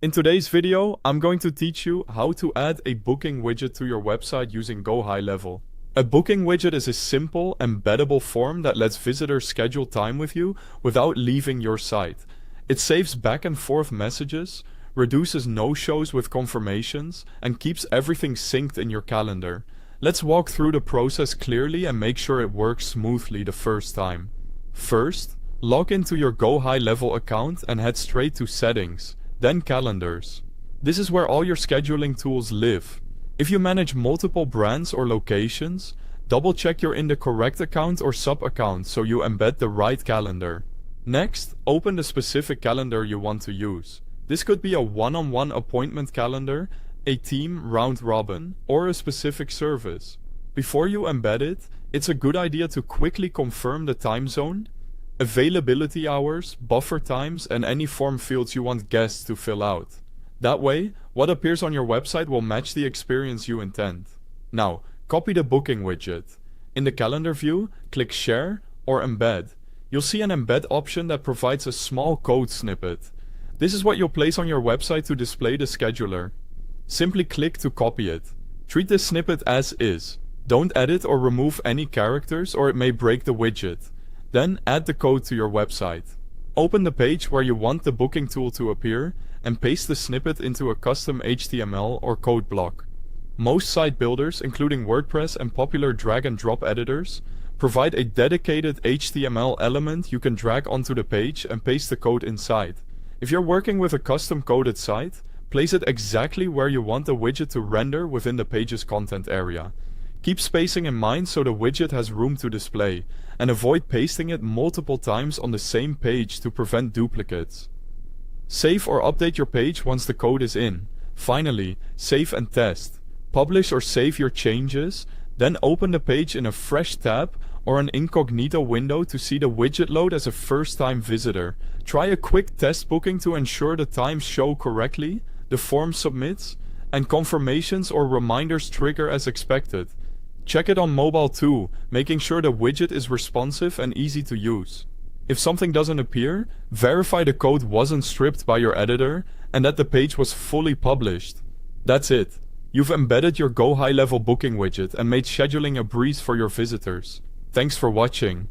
In today's video, I'm going to teach you how to add a booking widget to your website using GoHighLevel. A booking widget is a simple, embeddable form that lets visitors schedule time with you without leaving your site. It saves back and forth messages, reduces no-shows with confirmations, and keeps everything synced in your calendar. Let's walk through the process clearly and make sure it works smoothly the first time. First, log into your GoHighLevel account and head straight to Settings, then Calendars. This is where all your scheduling tools live. If you manage multiple brands or locations, double check you're in the correct account or sub-account so you embed the right calendar. Next, open the specific calendar you want to use. This could be a one-on-one appointment calendar, a team round robin, or a specific service. Before you embed it, it's a good idea to quickly confirm the time zone, availability hours, buffer times, and any form fields you want guests to fill out. That way, what appears on your website will match the experience you intend. Now, copy the booking widget. In the calendar view, click Share or Embed. You'll see an embed option that provides a small code snippet. This is what you'll place on your website to display the scheduler. Simply click to copy it. Treat this snippet as is. Don't edit or remove any characters or it may break the widget. Then add the code to your website. Open the page where you want the booking tool to appear and paste the snippet into a custom HTML or code block. Most site builders, including WordPress and popular drag and drop editors, provide a dedicated HTML element you can drag onto the page and paste the code inside. If you're working with a custom coded site, place it exactly where you want the widget to render within the page's content area. Keep spacing in mind so the widget has room to display, and avoid pasting it multiple times on the same page to prevent duplicates. Save or update your page once the code is in. Finally, save and test. Publish or save your changes, then open the page in a fresh tab or an incognito window to see the widget load as a first-time visitor. Try a quick test booking to ensure the times show correctly, the form submits, and confirmations or reminders trigger as expected. Check it on mobile too, making sure the widget is responsive and easy to use. If something doesn't appear, verify the code wasn't stripped by your editor and that the page was fully published. That's it. You've embedded your GoHighLevel booking widget and made scheduling a breeze for your visitors. Thanks for watching.